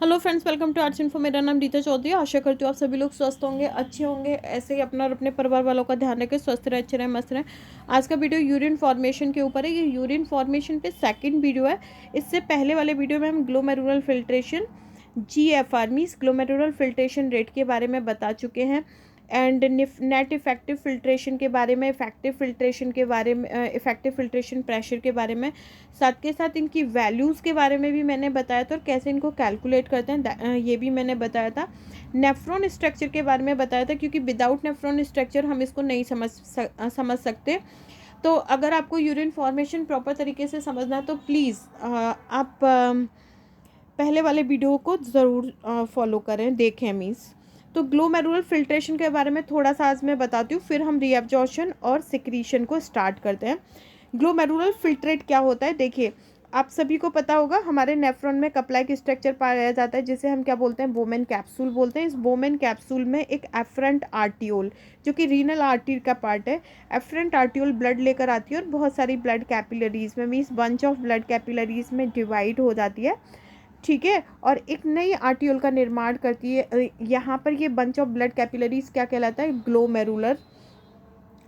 Hello friends, welcome to arts info. मेरा नाम रीता चौधरी है। आशा करती हूँ आप सभी लोग स्वस्थ होंगे, अच्छे होंगे। ऐसे ही अपना और अपने परिवार वालों का ध्यान रखें, स्वस्थ रहे, अच्छे रहे, मस्त रहें। आज का वीडियो यूरिन फॉर्मेशन के ऊपर है। ये यूरिन फॉर्मेशन पे सेकंड वीडियो है। इससे पहले वाले वीडियो में हम glomerular filtration GFR means glomerular filtration rate के बारे में बता चुके हैं एंड नेट इफेक्टिव फिल्ट्रेशन के बारे में, इफेक्टिव फिल्ट्रेशन के बारे में, इफेक्टिव फिल्ट्रेशन प्रेशर के बारे में, साथ के साथ इनकी वैल्यूज़ के बारे में भी मैंने बताया था और कैसे इनको कैलकुलेट करते हैं ये भी मैंने बताया था। नेफ्रॉन स्ट्रक्चर के बारे में बताया था, क्योंकि विदाउट नेफ्रॉन स्ट्रक्चर हम इसको नहीं समझ सकते। तो अगर आपको यूरिन फॉर्मेशन प्रॉपर तरीके से समझना है तो प्लीज़ आप पहले वाले वीडियो को ज़रूर फॉलो करें, देखें मीन्स। तो ग्लोमेरुलर फिल्ट्रेशन के बारे में थोड़ा सा आज मैं बताती हूँ, फिर हम रीअब्जॉर्प्शन और सिक्रीशन को स्टार्ट करते हैं। ग्लोमेरुलर फिल्ट्रेट क्या होता है, देखिए आप सभी को पता होगा, हमारे नेफ्रॉन में कप लाइक स्ट्रक्चर पाया जाता है, जिसे हम क्या बोलते हैं, बोमेन कैप्सूल बोलते हैं। इस बोमेन कैप्सूल में एक एफरेंट आर्टियोल, जो कि रीनल आर्टरी का पार्ट है, एफरेंट आर्टियोल ब्लड लेकर आती है और बहुत सारी ब्लड कैपिलरीज में, means bunch of blood capillaries में डिवाइड हो जाती है, ठीक है, और एक नई आर्टियोल का निर्माण करती है। यहाँ पर ये बंच ऑफ ब्लड कैपिलरीज क्या कहलाता है,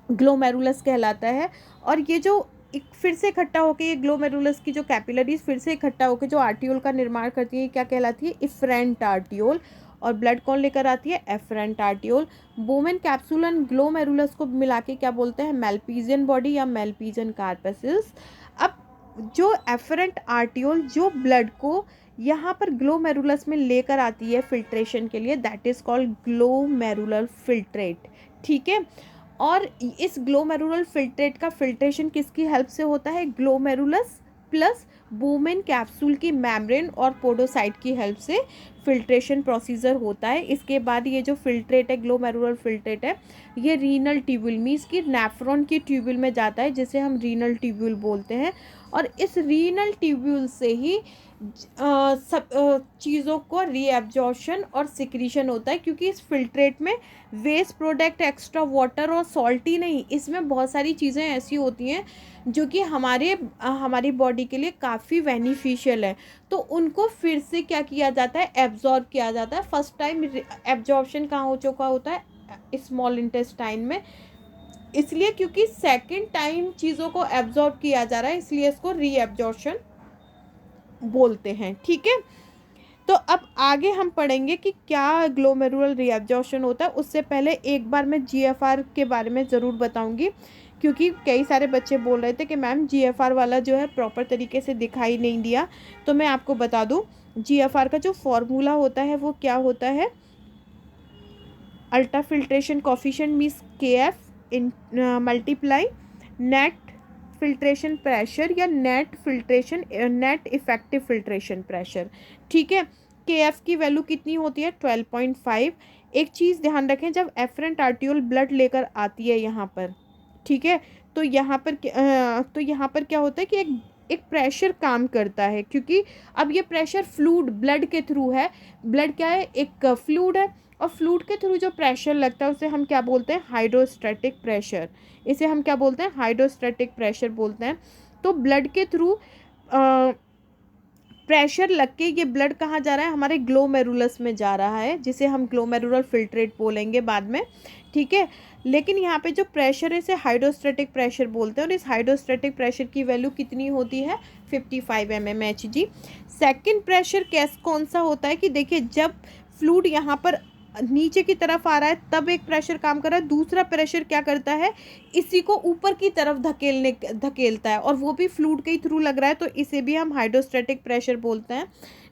ग्लोमेरुलस कहलाता है। और ये जो एक फिर से इकट्ठा होकर, ये ग्लोमेरुलस की जो कैपिलरीज फिर से इकट्ठा होकर जो आर्टियोल का निर्माण करती है, क्या कहलाती है, इफरेंट आर्टियोल। और ब्लड कौन लेकर आती है, efferent arteriole. Bowman capsule and glomerulus को मिला के क्या बोलते हैं, मेल्पिजियन बॉडी या मेल्पिजियन कार्पसेस। अब जो एफरेंट आर्टियोल जो ब्लड को यहाँ पर ग्लोमेरुलस में लेकर आती है फिल्ट्रेशन के लिए, that is called glomerular filtrate, ठीक है। और इस ग्लोमेरुलर फिल्ट्रेट का फिल्ट्रेशन किसकी हेल्प से होता है, ग्लोमेरुलस प्लस बोमेन कैप्सूल की मेम्ब्रेन और पोडोसाइट की हेल्प से फिल्ट्रेशन प्रोसीजर होता है। इसके बाद ये जो फिल्ट्रेट है, ग्लोमेरुलर फिल्ट्रेट है, ये रीनल ट्यूब्यूल मीन्स कि नेफ्रॉन की ट्यूब्यूल में जाता है, जिसे हम रीनल ट्यूब्यूल बोलते हैं। और इस रीनल ट्यूब्यूल से ही सब चीज़ों को रीएब्जॉर्प्शन और सिक्रीशन होता है, क्योंकि इस फिल्ट्रेट में वेस्ट प्रोडक्ट, एक्स्ट्रा वाटर और सॉल्टी नहीं, इसमें बहुत सारी चीज़ें ऐसी होती हैं जो कि हमारी बॉडी के लिए काफ़ी बेनिफिशियल है। तो उनको फिर से क्या किया जाता है, एब्जॉर्ब किया जाता है। फर्स्ट टाइम एब्जॉर्प्शन कहाँ हो चुका होता है, स्मॉल इंटेस्टाइन में, इसलिए क्योंकि सेकंड टाइम चीज़ों को एब्जॉर्ब किया जा रहा है, इसलिए इसको रीएब्जॉर्प्शन बोलते हैं, ठीक है। तो अब आगे हम पढ़ेंगे कि क्या ग्लोमेरुलर रीअब्जॉर्प्शन होता है। उससे पहले एक बार मैं GFR के बारे में ज़रूर बताऊंगी, क्योंकि कई सारे बच्चे बोल रहे थे कि मैम GFR वाला जो है प्रॉपर तरीके से दिखाई नहीं दिया। तो मैं आपको बता दूं, GFR का जो फॉर्मूला होता है वो क्या होता है, ultra filtration coefficient means KF इन मल्टीप्लाई नेट फिल्ट्रेशन प्रेशर या नेट इफेक्टिव फिल्ट्रेशन प्रेशर, ठीक है। KF की वैल्यू कितनी होती है, 12.5। एक चीज़ ध्यान रखें, जब एफरेंट आर्टियोल ब्लड लेकर आती है यहाँ पर, ठीक है, तो यहाँ पर क्या होता है कि एक प्रेशर काम करता है, क्योंकि अब ये प्रेशर फ्लूइड ब्लड के थ्रू है। ब्लड क्या है, एक फ्लूइड है, और फ्लूइड के थ्रू जो प्रेशर लगता है उसे हम क्या बोलते हैं, हाइड्रोस्टैटिक प्रेशर। इसे हम क्या बोलते हैं, हाइड्रोस्टैटिक प्रेशर बोलते हैं। तो ब्लड के थ्रू प्रेशर लग के ये ब्लड कहाँ जा रहा है, हमारे ग्लोमेरुलस में जा रहा है, जिसे हम ग्लोमेरुलर फिल्ट्रेट बोलेंगे बाद में, ठीक है। लेकिन यहाँ पे जो प्रेशर है इसे हाइड्रोस्टैटिक प्रेशर बोलते हैं, और इस हाइड्रोस्टैटिक प्रेशर की वैल्यू कितनी होती है, 55 mmHg। सेकंड प्रेशर कौन सा होता है कि देखिए, जब फ्लूइड यहाँ पर नीचे की तरफ आ रहा है तब एक प्रेशर काम कर रहा है, दूसरा प्रेशर क्या करता है, इसी को ऊपर की तरफ धकेलता है, और वो भी फ्लूइड के थ्रू लग रहा है, तो इसे भी हम हाइड्रोस्टैटिक प्रेशर बोलते हैं,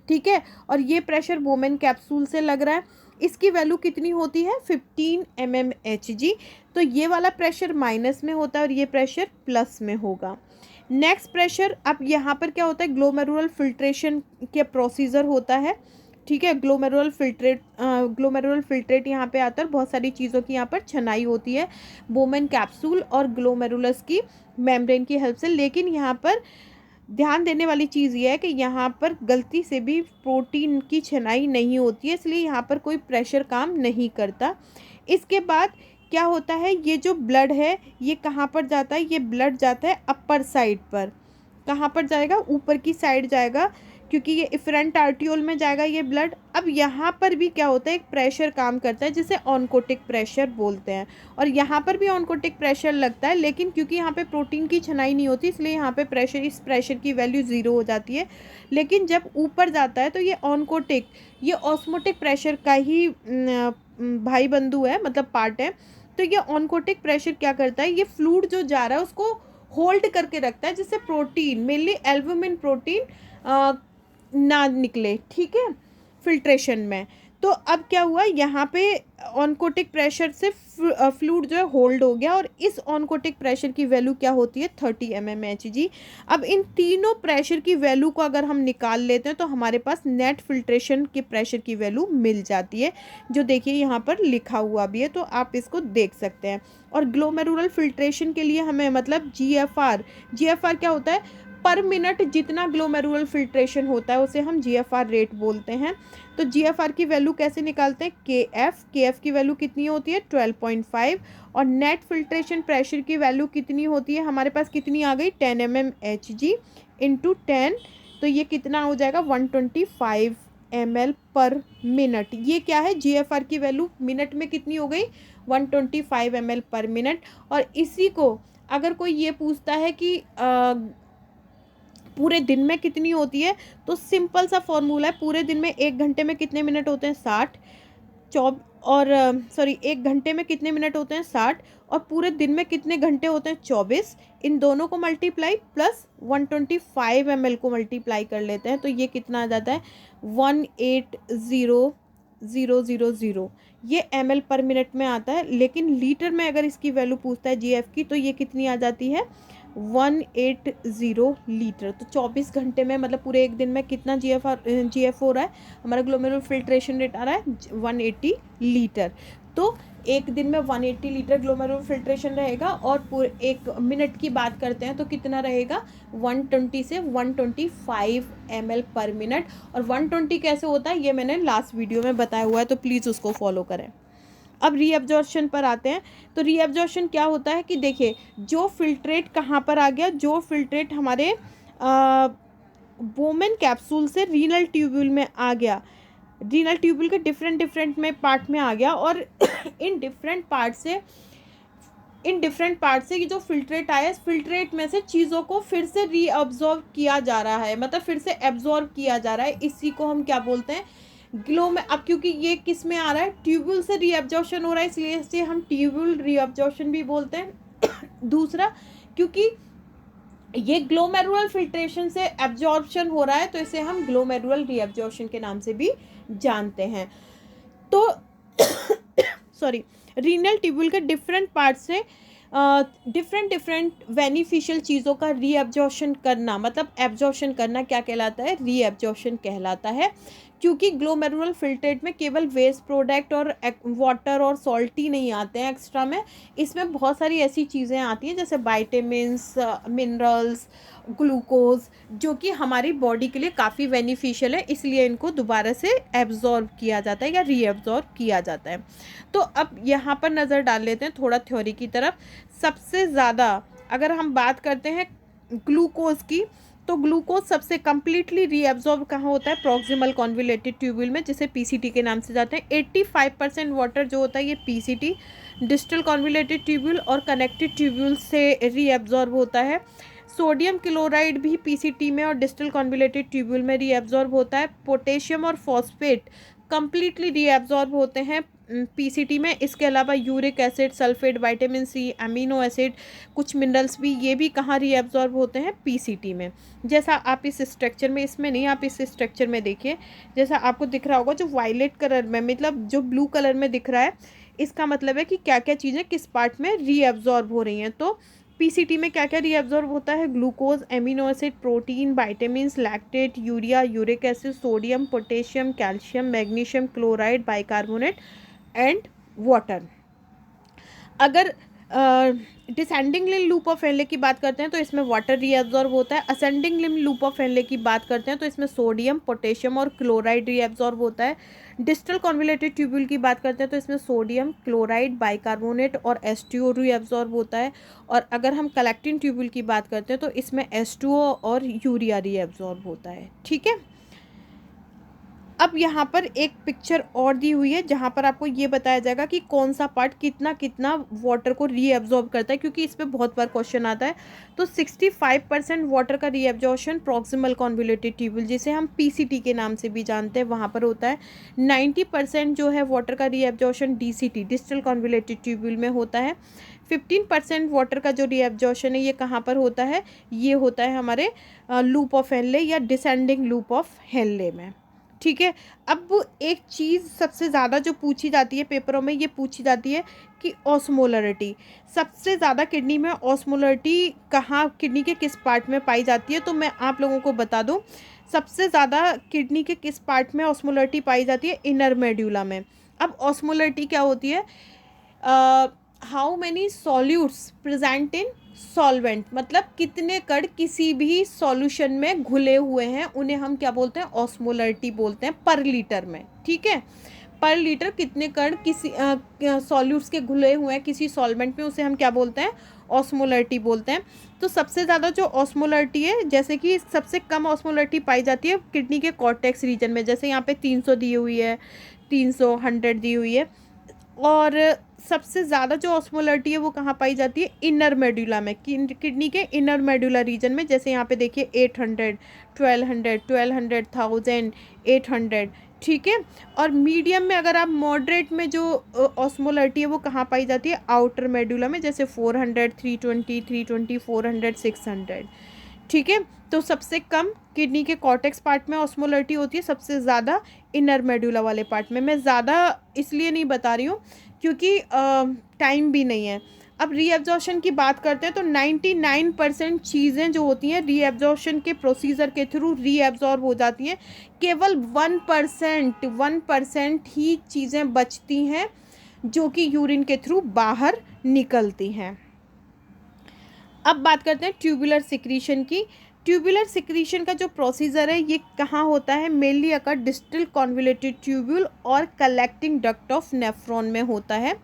ठीक है। और ये प्रेशर बोमेन कैप्सूल से लग रहा है, इसकी वैल्यू कितनी होती है, 15 mmHg। तो ये वाला प्रेशर माइनस में होता है और ये प्रेशर प्लस में होगा। नेक्स्ट प्रेशर, अब यहाँ पर क्या होता है, ग्लोमेरुलर फिल्ट्रेशन के प्रोसीजर होता है, ठीक है। ग्लोमेरुलर फिल्ट्रेट यहाँ पे आता है, बहुत सारी चीज़ों की यहाँ पर छनाई होती है बोमेन कैप्सूल और ग्लोमेरुलस की मेम्ब्रेन की हेल्प से। लेकिन यहाँ पर ध्यान देने वाली चीज़ ये है कि यहाँ पर गलती से भी प्रोटीन की छनाई नहीं होती है, इसलिए यहाँ पर कोई प्रेशर काम नहीं करता। इसके बाद क्या होता है, ये जो ब्लड है ये कहाँ पर जाता है, ये ब्लड जाता है अपर साइड पर। कहाँ पर जाएगा, ऊपर की साइड जाएगा, क्योंकि ये इफरेंट आर्टियोल में जाएगा ये ब्लड। अब यहाँ पर भी क्या होता है, एक प्रेशर काम करता है जिसे ऑनकोटिक प्रेशर बोलते हैं, और यहाँ पर भी ऑनकोटिक प्रेशर लगता है, लेकिन क्योंकि यहाँ पे प्रोटीन की छनाई नहीं होती इसलिए यहाँ पे प्रेशर, इस प्रेशर की वैल्यू 0 हो जाती है। लेकिन जब ऊपर जाता है तो ये ऑनकोटिक, ये ऑस्मोटिक प्रेशर का ही भाई बंधु है, मतलब पार्ट है। तो ये ऑनकोटिक प्रेशर क्या करता है, ये फ्लूइड जो जा रहा है उसको होल्ड करके रखता है, जिससे प्रोटीन, मेनली एल्बुमिन प्रोटीन ना निकले, ठीक है, फिल्ट्रेशन में। तो अब क्या हुआ, यहाँ पे ऑनकोटिक प्रेशर से फ्लूइड जो है होल्ड हो गया, और इस ऑनकोटिक प्रेशर की वैल्यू क्या होती है 30 mmHg। अब इन तीनों प्रेशर की वैल्यू को अगर हम निकाल लेते हैं तो हमारे पास नेट फिल्ट्रेशन के प्रेशर की वैल्यू मिल जाती है, जो देखिए यहाँ पर लिखा हुआ भी है, तो आप इसको देख सकते हैं। और ग्लोमेरुलर फिल्ट्रेशन के लिए हमें मतलब GFR क्या होता है, पर मिनट जितना ग्लोमेरुलर फिल्ट्रेशन होता है उसे हम GFR रेट बोलते हैं। तो GFR की वैल्यू कैसे निकालते हैं, KF की वैल्यू कितनी होती है 12.5, और नेट फिल्ट्रेशन प्रेशर की वैल्यू कितनी होती है हमारे पास, कितनी आ गई 10 mmHg इंटू 10, तो ये कितना हो जाएगा 125 ml पर मिनट। ये क्या है, GFR की वैल्यू मिनट में कितनी हो गई 125 ml पर मिनट। और इसी को अगर कोई ये पूछता है कि पूरे दिन में कितनी होती है, तो सिंपल सा फॉर्मूला है, पूरे दिन में 1 घंटे में कितने मिनट होते हैं 60, एक घंटे में कितने मिनट होते हैं 60, और पूरे दिन में कितने घंटे होते हैं 24। इन दोनों को मल्टीप्लाई प्लस 125 ml को मल्टीप्लाई कर लेते हैं, तो ये कितना आ जाता है 180,000, ये ml पर मिनट में आता है। लेकिन लीटर में अगर इसकी वैल्यू पूछता है GF की, तो ये कितनी आ जाती है 180 लीटर। तो 24 घंटे में मतलब पूरे एक दिन में कितना GF हो रहा है, हमारा ग्लोमेरुलर फिल्ट्रेशन रेट आ रहा है 180 लीटर। तो एक दिन में 180 लीटर ग्लोमेरुलर फिल्ट्रेशन रहेगा, और पूरे एक मिनट की बात करते हैं तो कितना रहेगा 120 से 125 ml पर मिनट। और 120 कैसे होता है ये मैंने लास्ट वीडियो में बताया हुआ है, तो प्लीज़ उसको फॉलो करें। अब रीअब्जॉर्प्शन पर आते हैं। तो रीअब्जॉर्प्शन क्या होता है कि देखिए, जो फिल्ट्रेट कहाँ पर आ गया, जो फिल्ट्रेट हमारे बोमेन कैप्सूल से रीनल ट्यूब्यूल में आ गया, रीनल ट्यूब्यूल के डिफरेंट में पार्ट में आ गया, और इन डिफरेंट पार्ट से ये जो फिल्ट्रेट आया, इस फिल्ट्रेट में से चीज़ों को फिर से रीअब्जॉर्ब किया जा रहा है, मतलब फिर से एब्जॉर्ब किया जा रहा है। इसी को हम क्या बोलते हैं, अब क्योंकि ये किस में आ रहा है, ट्यूब्यूल से रीअब्जॉर्प्शन हो रहा है, इसलिए इसे हम ट्यूब्यूल रीअब्जॉर्प्शन भी बोलते हैं। दूसरा, क्योंकि ये ग्लोमेरुलर फिल्ट्रेशन से एब्जॉर्प्शन हो रहा है, तो इसे हम ग्लोमेरुलर रीअब्जॉर्प्शन के नाम से भी जानते हैं। तो रीनल ट्यूब्यूल के डिफरेंट पार्ट से डिफरेंट बेनिफिशियल चीज़ों का रीअब्जॉर्प्शन करना, मतलब एब्जॉर्प्शन करना क्या कहलाता है, रीअब्जॉर्प्शन कहलाता है। क्योंकि ग्लोमेरुलर फिल्ट्रेट में केवल वेस्ट प्रोडक्ट और वाटर और सॉल्ट ही नहीं आते हैं एक्स्ट्रा में, इसमें बहुत सारी ऐसी चीज़ें आती हैं जैसे वाइटामिन्स, मिनरल्स, ग्लूकोज, जो कि हमारी बॉडी के लिए काफ़ी बेनिफिशियल है, इसलिए इनको दोबारा से एब्जॉर्ब किया जाता है या रीअब्जॉर्ब किया जाता है। तो अब यहाँ पर नज़र डाल लेते हैं थोड़ा थ्योरी की तरफ। सबसे ज़्यादा अगर हम बात करते हैं ग्लूकोज की, तो ग्लूकोज सबसे कम्प्लीटली रीअब्जॉर्ब कहाँ होता है, प्रॉक्सिमल कॉन्वोल्यूटेड ट्यूब्यूल में, जिसे PCT के नाम से जाते हैं। 85% वाटर जो होता है ये PCT, डिस्टल कॉन्वोल्यूटेड ट्यूब्यूल और कनेक्टेड ट्यूब्यूल से रीअब्जॉर्ब होता है। सोडियम क्लोराइड भी PCT में और डिस्टल कॉन्वोल्यूटेड ट्यूब्यूल में रीअब्जॉर्ब होता है। पोटेशियम और फॉस्फेट कम्प्लीटली रीअब्जॉर्ब होते हैं PCT में। इसके अलावा uric acid, sulphate, vitamin C, amino acid, कुछ मिनरल्स भी, ये भी कहाँ रीअब्जॉर्ब होते हैं PCT में। जैसा आप इस स्ट्रक्चर में, इसमें नहीं, आप इस स्ट्रक्चर में देखिए, जैसा आपको दिख रहा होगा जो वायलेट कलर में, मतलब जो ब्लू कलर में दिख रहा है, इसका मतलब है कि क्या क्या चीज़ें किस पार्ट में रीअब्जॉर्ब हो रही हैं। तो PCT में क्या क्या रीअब्जॉर्ब होता है, glucose, amino acid, protein, vitamins, lactate, urea, uric acid, sodium, potassium, calcium, magnesium, chloride, bicarbonate and water. अगर descending limb loop of Henle की बात करते हैं तो इसमें वाटर रीअब्जॉर्ब होता है। Ascending limb loop of Henle की बात करते हैं तो इसमें सोडियम, पोटेशियम और क्लोराइड रीअब्जॉर्ब होता है। डिस्टल कॉन्वोल्यूटेड ट्यूब्यूल की बात करते हैं तो इसमें सोडियम, क्लोराइड, बाइकार्बोनेट और H2O रीअब्जॉर्ब होता है। और अगर हम कलेक्टिंग ट्यूब्यूल की बात करते हैं तो इसमें H2O और यूरिया रीअब्जॉर्ब होता है। ठीक है, अब यहाँ पर एक पिक्चर और दी हुई है जहाँ पर आपको ये बताया जाएगा कि कौन सा पार्ट कितना कितना वाटर को रीअब्जॉर्ब करता है, क्योंकि इस पर बहुत बार क्वेश्चन आता है। तो 65% वाटर का रीअब्जॉर्प्शन प्रॉक्सिमल कॉन्वोल्यूटेड ट्यूब्यूल, जिसे हम पीसीटी के नाम से भी जानते हैं, वहाँ पर होता है। 90% जो है वाटर का reabsorption DCT, distal convoluted tubule में होता है। 15% वाटर का जो रीअब्जॉर्प्शन है ये कहाँ पर होता है, ये होता है हमारे लूप ऑफ हेनले या डिसेंडिंग लूप ऑफ हेनले में। ठीक है। अब एक चीज़ सबसे ज़्यादा जो पूछी जाती है पेपरों में, ये पूछी जाती है कि ऑस्मोलरिटी, सबसे ज़्यादा किडनी में ऑस्मोलरिटी कहाँ, किडनी के किस पार्ट में पाई जाती है। तो मैं आप लोगों को बता दूं, सबसे ज़्यादा किडनी के किस पार्ट में ऑस्मोलरिटी पाई जाती है, इनर मेड्यूला में। अब ऑस्मोलरिटी क्या होती है, how many solutes present in solvent, मतलब कितने कण किसी भी सॉल्यूशन में घुले हुए हैं, उन्हें हम क्या बोलते हैं, ऑस्मोलरिटी बोलते हैं पर लीटर में। ठीक है, पर लीटर कितने कण किसी सॉल्यूट्स के घुले हुए हैं किसी सॉल्वेंट में, उसे हम क्या बोलते हैं, ऑस्मोलरिटी बोलते हैं। तो सबसे ज़्यादा जो ऑस्मोलरिटी है, जैसे कि सबसे कम ऑस्मोलरिटी पाई जाती है किडनी के कॉर्टेक्स रीजन में, जैसे यहाँ पे 300 दी हुई है, 300, 100 दी हुई है। और सबसे ज़्यादा जो ऑस्मोलरिटी है वो कहाँ पाई जाती है, इनर मेडुला में, किडनी के इनर मेडुला रीजन में। जैसे यहाँ पे देखिए 800, 1200, 1200, 1000, 800। ठीक है। और मीडियम में अगर आप मॉडरेट में जो ऑस्मोलरिटी है वो कहाँ पाई जाती है, आउटर मेडुला में, जैसे 400, 320, 320, 400, 600। ठीक है। तो सबसे कम किडनी के कॉर्टेक्स पार्ट में ऑस्मोलरिटी होती है, सबसे ज़्यादा इनर मेडुला वाले पार्ट में। मैं ज़्यादा इसलिए नहीं बता रही हूँ क्योंकि टाइम भी नहीं है। अब रीअब्जॉर्प्शन की बात करते हैं तो 99% चीज़ें जो होती हैं रीअब्जॉर्प्शन के प्रोसीजर के थ्रू रीअब्जॉर्ब हो जाती हैं। केवल 1% ही चीज़ें बचती हैं जो कि यूरिन के थ्रू बाहर निकलती हैं। अब बात करते हैं ट्यूबुलर सिक्रीशन की। ट्यूबुलर सिक्रीशन का जो प्रोसीजर है ये कहाँ होता है, मेनली अकर डिस्टल कॉन्वोल्यूटेड ट्यूब्यूल और कलेक्टिंग डक्ट ऑफ नेफ्रॉन में होता है।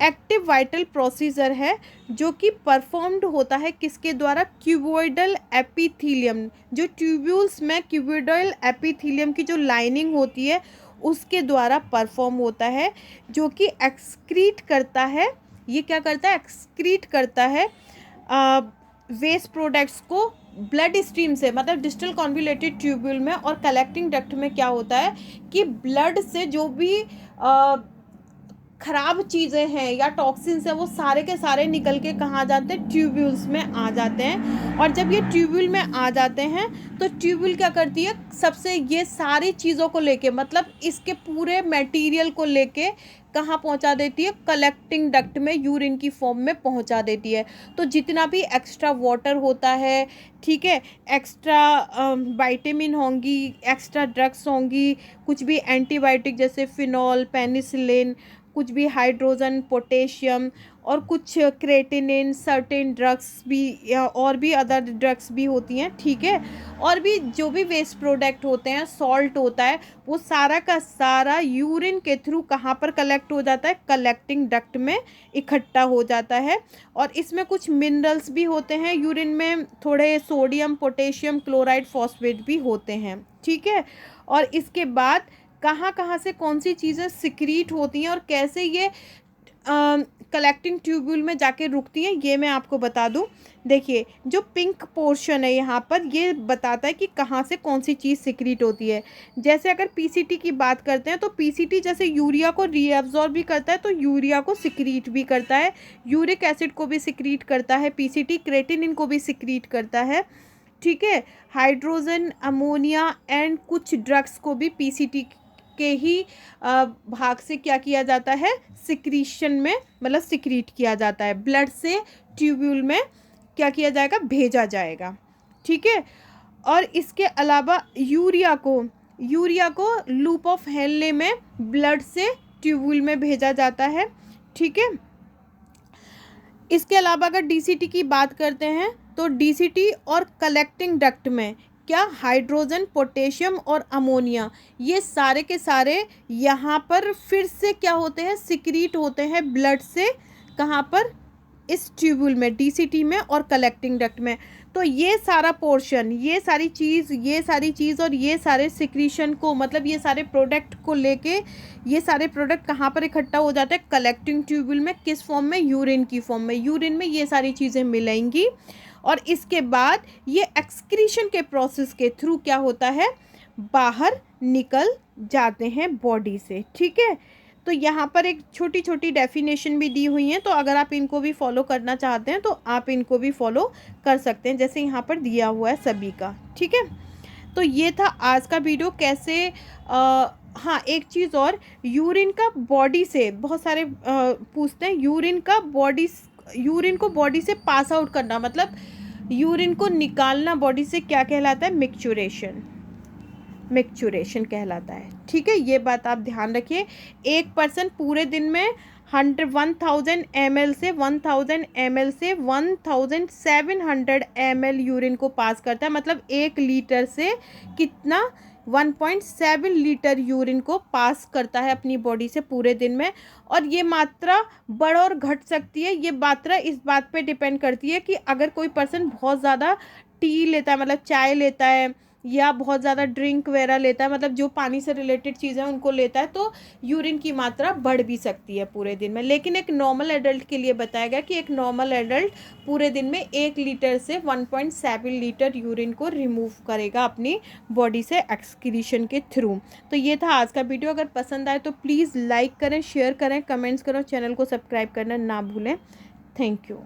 एक्टिव वाइटल प्रोसीजर है जो कि परफॉर्म्ड होता है किसके द्वारा, क्यूबॉइडल एपिथीलियम, जो ट्यूब्यूल्स में क्यूबॉइडल एपिथीलियम की जो लाइनिंग होती है उसके द्वारा परफॉर्म होता है, जो कि एक्सक्रीट करता है, ये क्या करता है, एक्सक्रीट करता है वेस्ट प्रोडक्ट्स को ब्लड स्ट्रीम से, मतलब डिस्टल कॉन्वोल्यूटेड ट्यूब्यूल में और कलेक्टिंग डक्ट में क्या होता है कि ब्लड से जो भी ख़राब चीज़ें हैं या टॉक्सिन्स हैं वो सारे के सारे निकल के कहाँ जाते हैं, ट्यूब्यूल्स में आ जाते हैं। और जब ये ट्यूब्यूल में आ जाते हैं तो ट्यूब्यूल क्या करती है, सबसे ये सारी चीज़ों को लेके, मतलब इसके पूरे मटेरियल को लेके कहाँ पहुँचा देती है, कलेक्टिंग डक्ट में यूरिन की फॉर्म में पहुँचा देती है। तो जितना भी एक्स्ट्रा वाटर होता है, ठीक है, एक्स्ट्रा विटामिन होंगी, एक्स्ट्रा ड्रग्स होंगी, कुछ भी एंटीबायोटिक जैसे फिनॉल, पेनिसिलिन, कुछ भी हाइड्रोजन, पोटेशियम और कुछ क्रेटिनिन, सर्टेन ड्रग्स भी और भी अदर ड्रग्स भी होती हैं। ठीक है। और भी जो भी वेस्ट प्रोडक्ट होते हैं, सॉल्ट होता है, वो सारा का सारा यूरिन के थ्रू कहाँ पर कलेक्ट हो जाता है, कलेक्टिंग डक्ट में इकट्ठा हो जाता है। और इसमें कुछ मिनरल्स भी होते हैं यूरिन में, थोड़े सोडियम, पोटेशियम, क्लोराइड, फॉस्फेट भी होते हैं। ठीक है। और इसके बाद कहाँ कहाँ से कौन सी चीज़ें सिक्रीट होती हैं और कैसे ये कलेक्टिंग ट्यूब्यूल में जाके रुकती हैं, ये मैं आपको बता दूं। देखिए जो पिंक पोर्शन है यहाँ पर, ये बताता है कि कहाँ से कौन सी चीज़ सिक्रीट होती है। जैसे अगर पीसीटी की बात करते हैं तो पीसीटी जैसे यूरिया को रीअब्जॉर्ब भी करता है तो यूरिया को सिक्रीट भी करता है, यूरिक एसिड को भी सिक्रीट करता है पीसीटी, क्रेटिनिन को भी सिक्रीट करता है। ठीक है। हाइड्रोजन, अमोनिया एंड कुछ ड्रग्स को भी पीसीटी के ही भाग से क्या किया जाता है, सिक्रीशन में, मतलब सिक्रीट किया जाता है, ब्लड से ट्यूब्यूल में क्या किया जाएगा, भेजा जाएगा। ठीक है। और इसके अलावा यूरिया को लूप ऑफ हेनले में ब्लड से ट्यूब्यूल में भेजा जाता है। ठीक है। इसके अलावा अगर डीसीटी की बात करते हैं तो डीसीटी और कलेक्टिंग डक्ट में क्या, हाइड्रोजन, पोटेशियम और अमोनिया, ये सारे के सारे यहाँ पर फिर से क्या होते हैं, सिक्रीट होते हैं ब्लड से, कहाँ पर, इस ट्यूब्यूल में, डीसीटी में और कलेक्टिंग डक्ट में। तो ये सारा पोर्शन, ये सारी चीज़ और ये सारे सिक्रीशन को, मतलब ये सारे प्रोडक्ट को लेके, ये सारे प्रोडक्ट कहाँ पर इकट्ठा हो जाते हैं? कलेक्टिंग ट्यूब्यूल में। किस फॉर्म में? यूरिन की फॉर्म में। यूरिन में ये सारी चीज़ें मिलेंगी और इसके बाद ये एक्सक्रीशन के प्रोसेस के थ्रू क्या होता है? बाहर निकल जाते हैं बॉडी से। ठीक है, तो यहाँ पर एक छोटी छोटी डेफिनेशन भी दी हुई हैं, तो अगर आप इनको भी फॉलो करना चाहते हैं तो आप इनको भी फॉलो कर सकते हैं, जैसे यहाँ पर दिया हुआ है सभी का। ठीक है, तो ये था आज का वीडियो। कैसे हाँ, एक चीज़ और, यूरिन का बॉडी से, बहुत सारे पूछते हैं, यूरिन को बॉडी से पास आउट करना, मतलब यूरिन को निकालना बॉडी से, क्या कहलाता है? मिक्चुरेशन कहलाता है। ठीक है, ये बात आप ध्यान रखिए। एक पर्सन पूरे दिन में 1000 ml से 1700 ml यूरिन को पास करता है, मतलब 1 लीटर से कितना? 1.7 लीटर यूरिन को पास करता है अपनी बॉडी से पूरे दिन में। और ये मात्रा बढ़ और घट सकती है। ये मात्रा इस बात पे डिपेंड करती है कि अगर कोई पर्सन बहुत ज़्यादा टी लेता है, मतलब चाय लेता है, या बहुत ज़्यादा ड्रिंक वगैरह लेता है, मतलब जो पानी से रिलेटेड चीज़ें उनको लेता है, तो यूरिन की मात्रा बढ़ भी सकती है पूरे दिन में। लेकिन एक नॉर्मल एडल्ट के लिए बताया गया कि एक नॉर्मल एडल्ट पूरे दिन में 1 लीटर से 1.7 लीटर यूरिन को रिमूव करेगा अपनी बॉडी से एक्सक्रीशन के थ्रू। तो ये था आज का वीडियो। अगर पसंद आए तो प्लीज़ लाइक करें, शेयर करें, कमेंट्स करें, चैनल को सब्सक्राइब करना ना भूलें। Thank you.